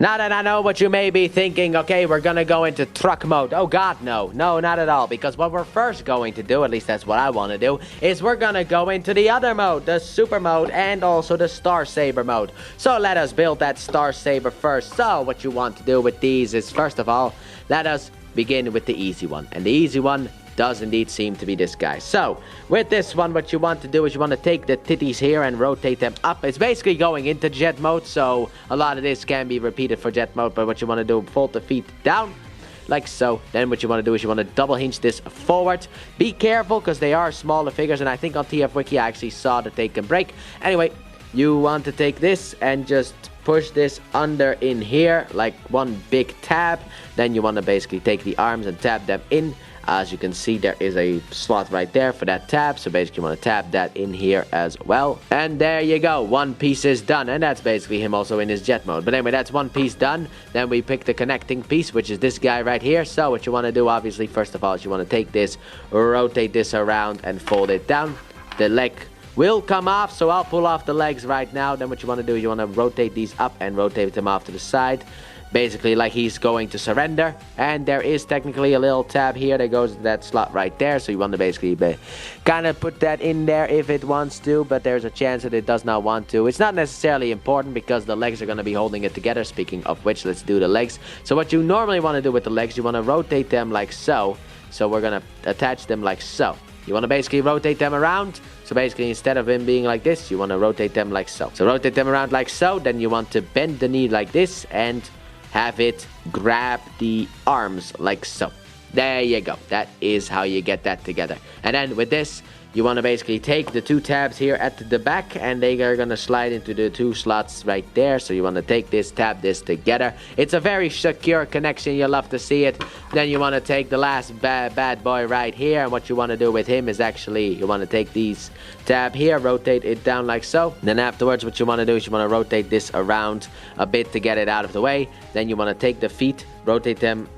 Now that I know what you may be thinking, okay, we're gonna go into truck mode. Oh god, no. No, not at all. Because what we're first going to do, at least that's what I want to do, is we're gonna go into the other mode, the super mode, and also the Star Saber mode. So let us build that Star Saber first. So what you want to do with these is, first of all, let us begin with the easy one. And the easy one does indeed seem to be this guy. So with this one, what you want to do is you want to take the titties here and rotate them up. It's basically going into jet mode, so a lot of this can be repeated for jet mode. But what you want to do, fold the feet down like so. Then what you want to do is you want to double hinge this forward. Be careful because they are smaller figures, and I think on TF Wiki I actually saw that they can break. Anyway, you want to take this and just push this under in here like one big tab. Then you want to basically take the arms and tab them in. As you can see, there is a slot right there for that tab. So basically you want to tab that in here as well. And there you go. One piece is done. And that's basically him also in his jet mode. But anyway, that's one piece done. Then we pick the connecting piece, which is this guy right here. So what you want to do, obviously, first of all, is you want to take this, rotate this around and fold it down. The leg will come off, so I'll pull off the legs right now. Then what you want to do, you want to rotate these up and rotate them off to the side. Basically like he's going to surrender. And there is technically a little tab here that goes to that slot right there. So you want to basically kind of put that in there if it wants to. But there's a chance that it does not want to. It's not necessarily important because the legs are going to be holding it together. Speaking of which, let's do the legs. So what you normally want to do with the legs, you want to rotate them like so. So we're going to attach them like so. You want to basically rotate them around. So basically instead of him being like this, you want to rotate them like so. So rotate them around like so. Then you want to bend the knee like this and have it grab the arms like so. There you go. That is how you get that together. And then with this, you want to basically take the two tabs here at the back, and they are going to slide into the two slots right there. So you want to take this, tab this together. It's a very secure connection. You'll love to see it. Then you want to take the last bad boy right here. And what you want to do with him is actually, you want to take these tab here, rotate it down like so. Then afterwards, what you want to do is you want to rotate this around a bit to get it out of the way. Then you want to take the feet, rotate them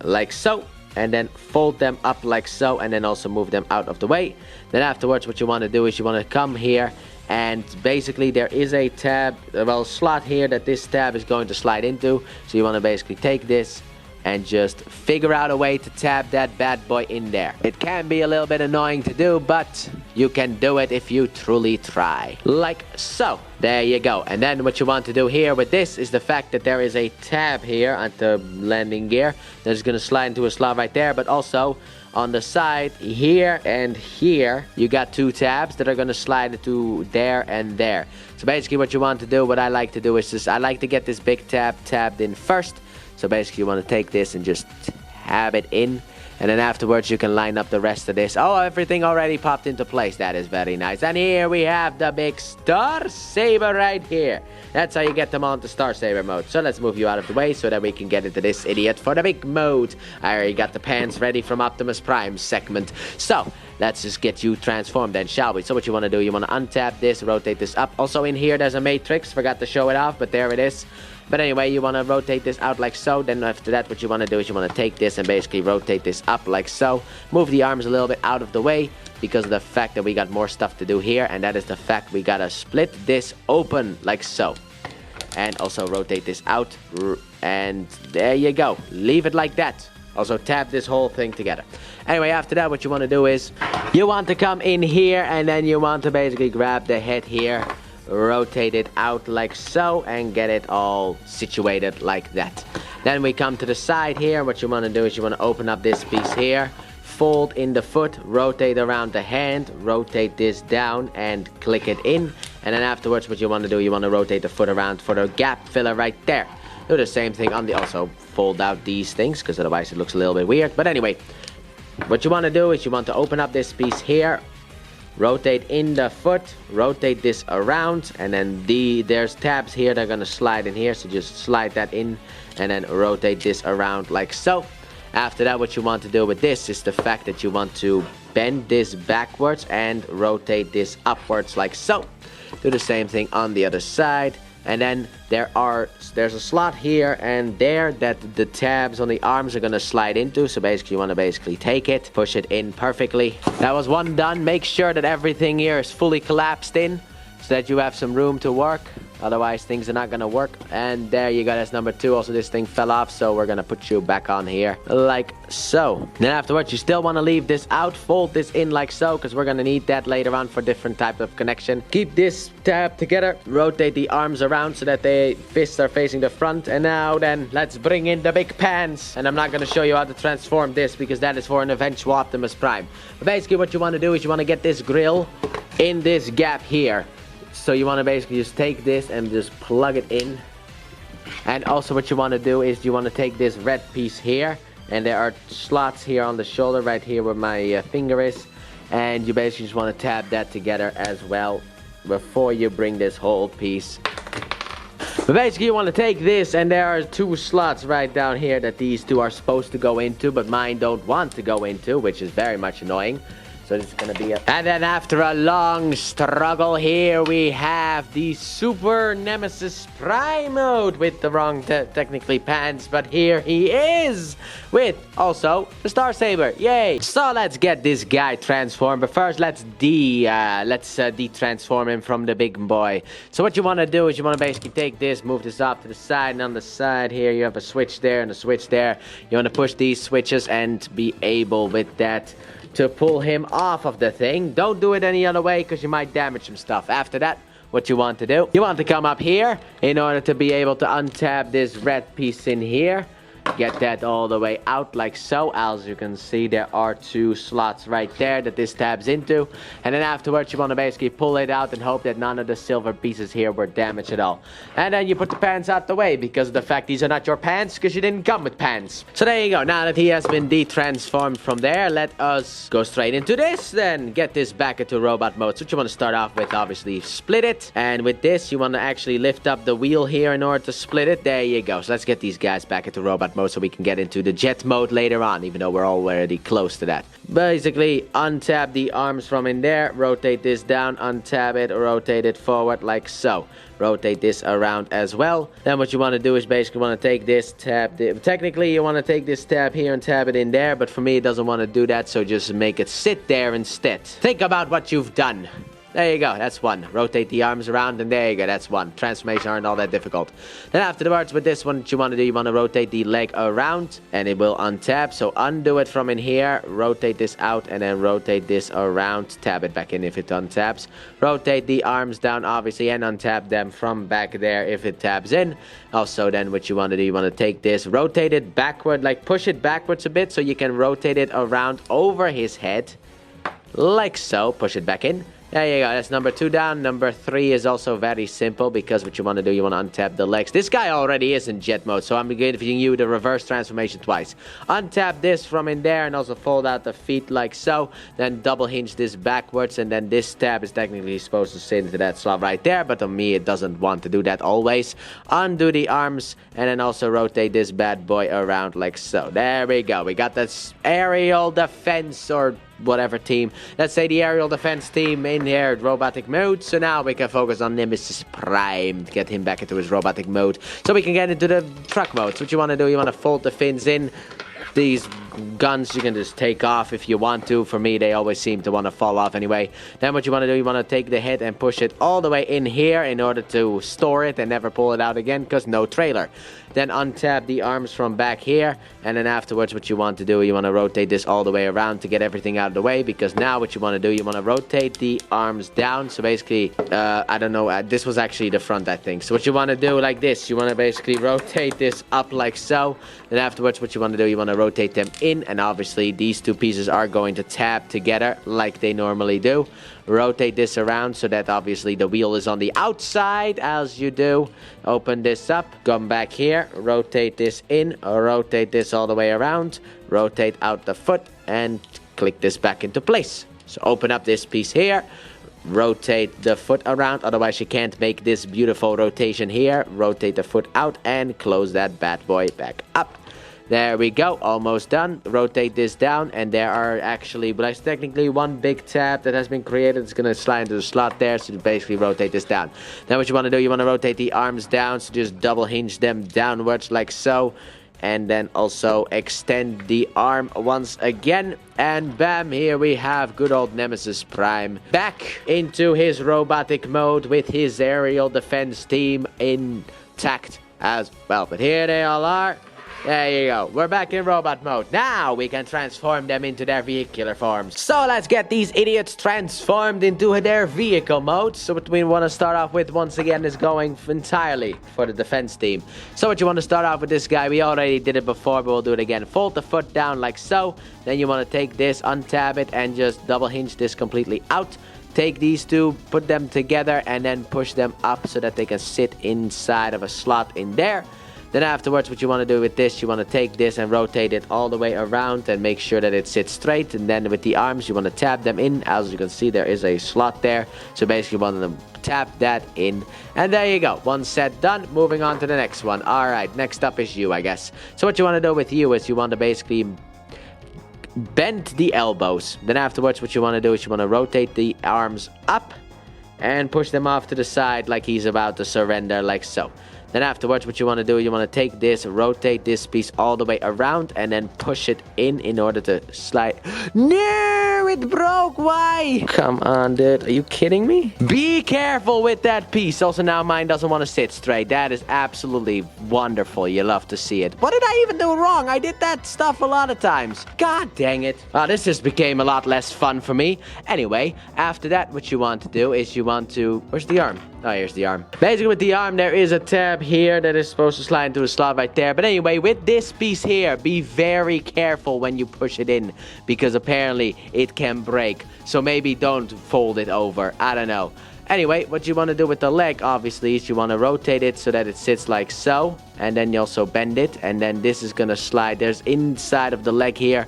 like so. And then fold them up like so, and then also move them out of the way. Then afterwards, what you want to do is you want to come here, and basically there is a tab, well, slot here that this tab is going to slide into. So you want to basically take this and just figure out a way to tab that bad boy in there. It can be a little bit annoying to do, but you can do it if you truly try. Like so. There you go. And then what you want to do here with this is the fact that there is a tab here at the landing gear that's going to slide into a slot right there. But also on the side here and here, you got two tabs that are going to slide into there and there. So basically what you want to do, what I like to do is just, I like to get this big tab tabbed in first. So basically you want to take this and just have it in. And then afterwards you can line up the rest of this. Oh, everything already popped into place. That is very nice. And here we have the big Star Saber right here. That's how you get them onto Star Saber mode. So let's move you out of the way so that we can get into this idiot for the big mode. I already got the pants ready from Optimus Prime segment. So let's just get you transformed then, shall we? So what you want to do, you want to untap this, rotate this up. Also in here there's a matrix. Forgot to show it off, but there it is. But anyway, you want to rotate this out like so. Then after that, what you want to do is you want to take this and basically rotate this up like so. Move the arms a little bit out of the way because of the fact that we got more stuff to do here. And that is the fact we got to split this open like so. And also rotate this out. And there you go. Leave it like that. Also tap this whole thing together. Anyway, after that, what you want to do is you want to come in here and then you want to basically grab the head here. Rotate it out like so and get it all situated like that. Then we come to the side here. What you want to do is you want to open up this piece here, fold in the foot, rotate around the hand, rotate this down and click it in. And then afterwards what you want to do, you want to rotate the foot around for the gap filler right there. Do the same thing on the, also fold out these things because otherwise it looks a little bit weird. But anyway, what you want to do is you want to open up this piece here, rotate in the foot, rotate this around, and then there's tabs here that are going to slide in here, so just slide that in and then rotate this around like so. After that, what you want to do with this is the fact that you want to bend this backwards and rotate this upwards like so. Do the same thing on the other side. And then there's a slot here and there that the tabs on the arms are going to slide into. So basically you want to take it, push it in perfectly. That was one done. Make sure that everything here is fully collapsed in so that you have some room to work. Otherwise, things are not gonna work. And there you go, that's number 2. Also, this thing fell off, so we're gonna put you back on here, like so. Then afterwards, you still wanna leave this out, fold this in like so, because we're gonna need that later on for different type of connection. Keep this tab together, rotate the arms around so that the fists are facing the front. And now then, let's bring in the big pants. And I'm not gonna show you how to transform this, because that is for an eventual Optimus Prime. But basically, what you wanna do is you wanna get this grill in this gap here. So you want to basically just take this and just plug it in. And also what you want to do is you want to take this red piece here. And there are slots here on the shoulder right here where my finger is. And you basically just want to tab that together as well before you bring this whole piece. But basically you want to take this, and there are 2 slots right down here that these 2 are supposed to go into. But mine don't want to go into, which is very much annoying. So it's gonna be a... And then after a long struggle, here we have the Super Nemesis Prime mode with the wrong technically pants, but here he is with also the Star Saber. Yay! So let's get this guy transformed, but first let's de-transform him from the big boy. So what you want to do is you want to basically take this, move this off to the side, and on the side here you have a switch there and a switch there. You want to push these switches and be able with that to pull him off of the thing. Don't do it any other way, because you might damage some stuff. After that, what you want to do, you want to come up here in order to be able to untab this red piece in here. Get that all the way out like so. As you can see, there are 2 slots right there that this tabs into. And then afterwards, you want to basically pull it out and hope that none of the silver pieces here were damaged at all. And then you put the pants out the way, because of the fact these are not your pants, because you didn't come with pants. So there you go. Now that he has been de-transformed from there, let us go straight into this. Then get this back into robot mode. So what you want to start off with, obviously, split it. And with this, you want to actually lift up the wheel here in order to split it. There you go. So let's get these guys back into robot mode so we can get into the jet mode later on, even though we're already close to that. Basically, untap the arms from in there, rotate this down, untab it, rotate it forward like so. Rotate this around as well. Then what you want to do is basically want to take this tab. Technically, you want to take this tab here and tab it in there, but for me, it doesn't want to do that, so just make it sit there instead. Think about what you've done. There you go, that's 1. Rotate the arms around, and there you go, that's 1. Transformations aren't all that difficult. Then afterwards, with this one, what you want to do, you want to rotate the leg around, and it will untap. So undo it from in here, rotate this out, and then rotate this around. Tab it back in if it untaps. Rotate the arms down, obviously, and untap them from back there if it tabs in. Also, then what you want to do, you want to take this, rotate it backward, like push it backwards a bit, so you can rotate it around over his head, like so. Push it back in. There you go, that's number 2 down. Number 3 is also very simple, because what you want to do, you want to untap the legs. This guy already is in jet mode, so I'm giving you the reverse transformation twice. Untap this from in there and also fold out the feet like so. Then double hinge this backwards, and then this tab is technically supposed to sit into that slot right there, but on me it doesn't want to do that always. Undo the arms, and then also rotate this bad boy around like so. There we go, we got this aerial defense or whatever team. Let's say the aerial defense team in here, robotic mode. So now we can focus on Nemesis Prime to get him back into his robotic mode, so we can get into the truck mode. So what you want to do, you want to fold the fins in. These guns you can just take off if you want to. For me, they always seem to want to fall off anyway. Then what you want to do, you want to take the head and push it all the way in here in order to store it and never pull it out again, because no trailer. Then untap the arms from back here, and then afterwards what you want to do, you want to rotate this all the way around to get everything out of the way, because now what you want to do, you want to rotate the arms down. So basically, I don't know, this was actually the front, I think. So what you want to do like this, you want to basically rotate this up like so. Then afterwards what you want to do, you want to rotate them in, and obviously these 2 pieces are going to tab together like they normally do. Rotate this around so that obviously the wheel is on the outside as you do. Open this up, come back here, rotate this in, rotate this all the way around, rotate out the foot, and click this back into place. So open up this piece here, rotate the foot around, otherwise you can't make this beautiful rotation here. Rotate the foot out and close that bad boy back up. There we go, almost done. Rotate this down, and there are actually, but that's technically 1 big tab that has been created. It's gonna slide into the slot there, so you basically rotate this down. Then what you want to do, you want to rotate the arms down, so just double hinge them downwards like so. and then also extend the arm once again. And bam, here we have good old Nemesis Prime back into his robotic mode with his aerial defense team intact as well. But here they all are. There you go. We're back in robot mode. Now we can transform them into their vehicular forms. So let's get these idiots transformed into their vehicle mode. So what we want to start off with once again is going entirely for the defense team. So what you want to start off with this guy, we already did it before, but we'll do it again. Fold the foot down like so. Then you want to take this, untab it, and just double hinge this completely out. Take these two, put them together, and then push them up so that they can sit inside of a slot in there. Then afterwards, what you want to do with this, you want to take this and rotate it all the way around and make sure that it sits straight. And then with the arms, you want to tab them in. As you can see, there is a slot there. So basically, you want to tap that in. And there you go. One set done. Moving on to the next one. All right, next up is you, I guess. So what you want to do with you is you want to basically bend the elbows. Then afterwards, what you want to do is you want to rotate the arms up and push them off to the side like he's about to surrender, like so. Then afterwards, what you want to do, you want to take this, rotate this piece all the way around, and then push it in order to slide. No, it broke. Why? Come on, dude. Are you kidding me? Be careful with that piece. Also, now mine doesn't want to sit straight. That is absolutely wonderful. You love to see it. What did I even do wrong? I did that stuff a lot of times. God dang it. This just became a lot less fun for me. Anyway, after that, what you want to do is you want to... Where's the arm? Oh, here's the arm. Basically, with the arm, there is a tab here that is supposed to slide into a slot right there. But anyway, with this piece here, be very careful when you push it in, because apparently it can break. So maybe don't fold it over. I don't know. Anyway, what you want to do with the leg, obviously, is you want to rotate it so that it sits like so. And then you also bend it. And then this is going to slide. There's inside of the leg here.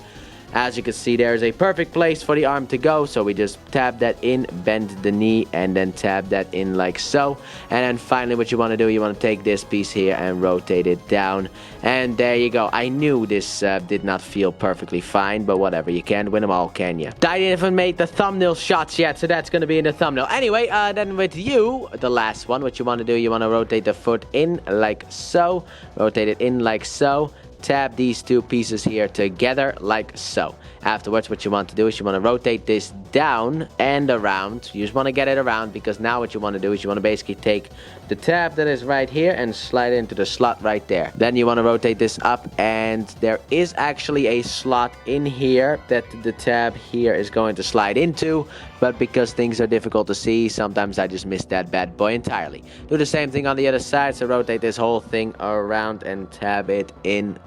As you can see, there's a perfect place for the arm to go. So we just tab that in, bend the knee, and then tab that in like so. And then finally, what you want to do, you want to take this piece here and rotate it down. And there you go. I knew this did not feel perfectly fine, but whatever. You can't win them all, can you? I didn't even make the thumbnail shots yet, so that's going to be in the thumbnail. Anyway, then with you, the last one, what you want to do, you want to rotate the foot in like so. Rotate it in like so. Tab these two pieces here together like so. Afterwards, what you want to do is you want to rotate this down and around. You just want to get it around, because now what you want to do is you want to basically take the tab that is right here and slide it into the slot right there. Then you want to rotate this up, and there is actually a slot in here that the tab here is going to slide into. But because things are difficult to see, sometimes I just miss that bad boy entirely. Do the same thing on the other side. So rotate this whole thing around and tab it in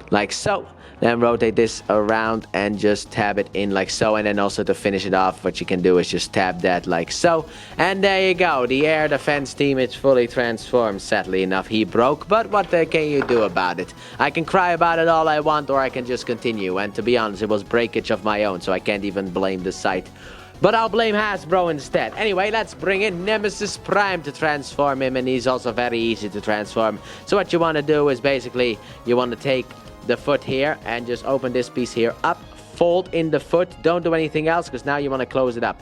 like so. Then rotate this around and just tab it in like so. And then also to finish it off, what you can do is just tab that like so. And there you go. The air defense team is fully transformed. Sadly enough, he broke. But what can you do about it? I can cry about it all I want, or I can just continue. And to be honest, it was breakage of my own, so I can't even blame the site. But I'll blame Hasbro instead. Anyway, let's bring in Nemesis Prime to transform him. And he's also very easy to transform. So what you want to do is basically, you want to take the foot here and just open this piece here up. Fold in the foot. Don't do anything else, because now you want to close it up.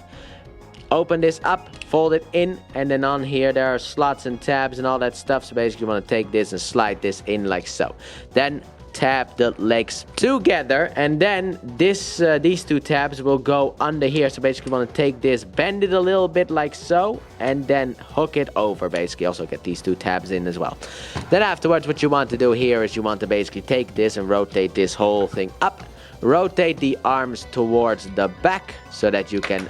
Open this up, fold it in, and then on here there are slots and tabs and all that stuff. So basically you want to take this and slide this in like so. Then tap the legs together, and then this these two tabs will go under here. So basically you want to take this, bend it a little bit like so, and then hook it over. Basically also get these two tabs in as well. Then afterwards, what you want to do here is you want to basically take this and rotate this whole thing up. Rotate the arms towards the back so that you can...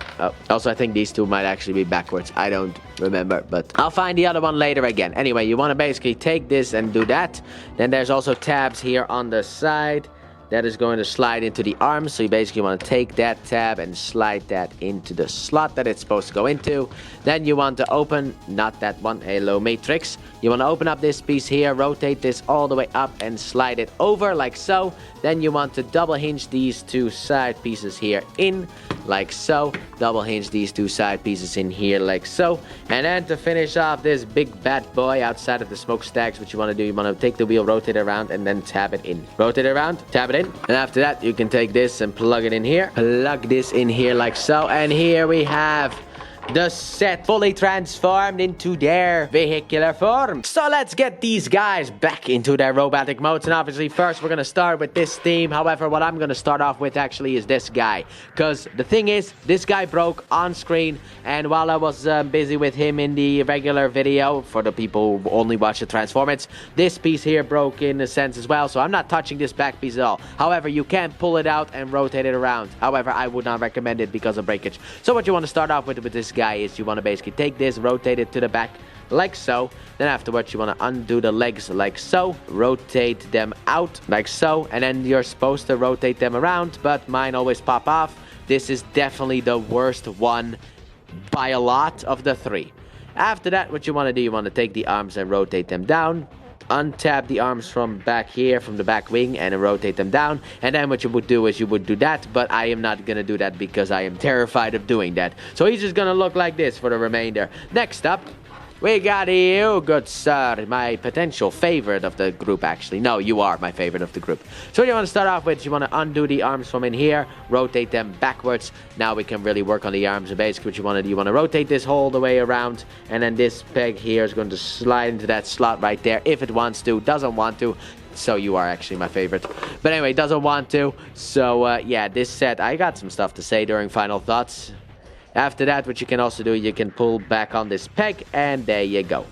also, I think these two might actually be backwards. I don't remember, but I'll find the other one later again. Anyway, you want to basically take this and do that. Then there's also tabs here on the side that is going to slide into the arms. So you basically want to take that tab and slide that into the slot that it's supposed to go into. Then you want to open, not that one, Halo Matrix. You want to open up this piece here, rotate this all the way up and slide it over like so. Then you want to double hinge these two side pieces here in like so. Double hinge these two side pieces in here like so. And then to finish off this big bad boy outside of the smokestacks, what you want to do, you want to take the wheel, rotate it around, and then tab it in. Rotate it around, tab it in. And after that, you can take this and plug it in here. Plug this in here like so. And here we have the set fully transformed into their vehicular form. So let's get these guys back into their robotic modes. And obviously first we're going to start with this theme. However, what I'm going to start off with actually is this guy. Because the thing is, this guy broke on screen. And while I was busy with him in the regular video, for the people who only watch the Transformers, this piece here broke in a sense as well. So I'm not touching this back piece at all. However, you can pull it out and rotate it around. However, I would not recommend it because of breakage. So what you want to start off with this guy is you want to basically take this, rotate it to the back like so. Then afterwards you want to undo the legs like so, rotate them out like so, and then you're supposed to rotate them around, but mine always pop off. This is definitely the worst one by a lot of the three. After that, what you want to do, you want to take the arms and rotate them down, untap the arms from back here, from the back wing, and rotate them down. And then what you would do is you would do that, but I am not gonna do that because I am terrified of doing that. So he's just gonna look like this for the remainder. Next up, we got you, good sir, my potential favorite of the group, actually. No, you are my favorite of the group. So what you want to start off with, you want to undo the arms from in here, rotate them backwards. Now we can really work on the arms. So basically what you want to do, you want to rotate this whole the way around, and then this peg here is going to slide into that slot right there if it wants to. Doesn't want to. So you are actually my favorite. But anyway, doesn't want to. So yeah, this set, I got some stuff to say during final thoughts. After that, what you can also do, you can pull back on this peg, and there you go.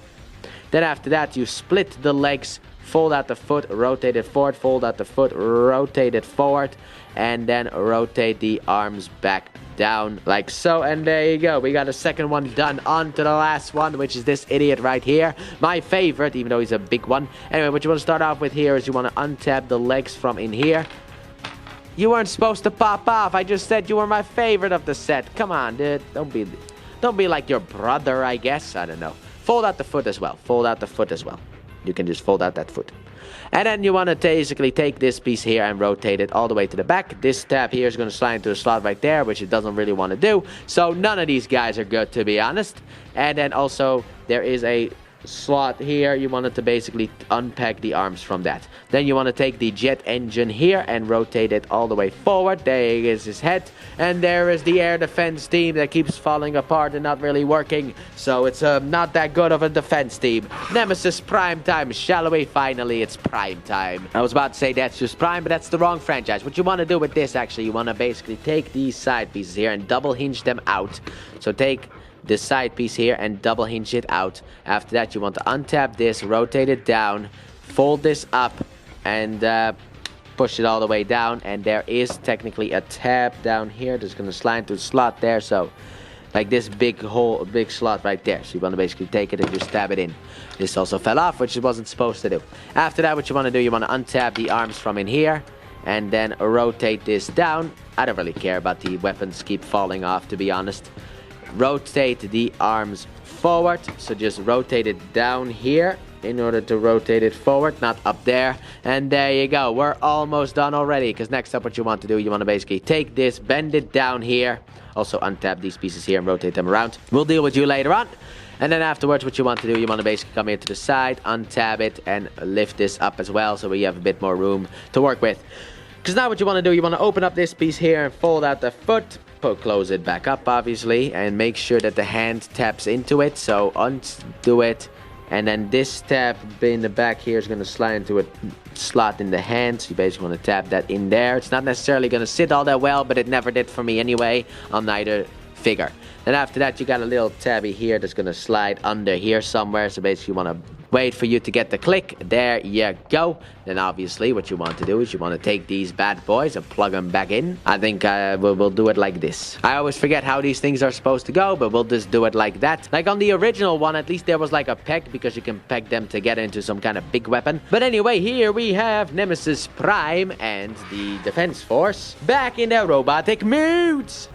Then after that, you split the legs, fold out the foot, rotate it forward, fold out the foot, rotate it forward, and then rotate the arms back down like so. And there you go. We got a second one done. On to the last one, which is this idiot right here. My favorite, even though he's a big one. Anyway, what you want to start off with here is you want to untap the legs from in here. You weren't supposed to pop off. I just said you were my favorite of the set. Come on, dude. Don't be like your brother, I guess. I don't know. Fold out the foot as well. Fold out the foot as well. You can just fold out that foot. And then you want to basically take this piece here and rotate it all the way to the back. This tab here is going to slide into the slot right there, which it doesn't really want to do. So none of these guys are good, to be honest. And then also there is a slot here. You want it to basically unpack the arms from that. Then you want to take the jet engine here and rotate it all the way forward. There is his head, and there is the air defense team that keeps falling apart and not really working. So it's not that good of a defense team. Nemesis prime time, shall we? Finally, it's prime time. I was about to say that's just prime, but that's the wrong franchise. What you want to do with this, actually, you want to basically take these side pieces here and double hinge them out. So take this side piece here and double hinge it out. After that, you want to untap this, rotate it down, fold this up, and push it all the way down. And there is technically a tab down here that's going to slide into the slot there. So like this big hole, big slot right there. So you want to basically take it and just stab it in. This also fell off, which it wasn't supposed to do. After that, what you want to do, you want to untap the arms from in here and then rotate this down. I don't really care about the weapons keep falling off, to be honest. Rotate the arms forward, so just rotate it down here in order to rotate it forward, not up there. And there you go. We're almost done already, because next up what you want to do, you want to basically take this, bend it down here, also untap these pieces here and rotate them around. We'll deal with you later on. And then afterwards, what you want to do, you want to basically come here to the side, untab it, and lift this up as well, so we have a bit more room to work with. Because now what you want to do, you want to open up this piece here and fold out the foot, close it back up, obviously, and make sure that the hand taps into it. So undo it, and then this tab in the back here is going to slide into a slot in the hand. So you basically want to tap that in there. It's not necessarily going to sit all that well, but it never did for me anyway on either figure. Then after that, you got a little tabby here that's going to slide under here somewhere. So basically you want to wait for you to get the click. There you go. Then obviously what you want to do is you want to take these bad boys and plug them back in. I think we'll do it like this. I always forget how these things are supposed to go, but we'll just do it like that. Like on the original one, at least there was like a peg, because you can peg them together into some kind of big weapon. But anyway, here we have Nemesis Prime and the Defense Force back in their robotic moods.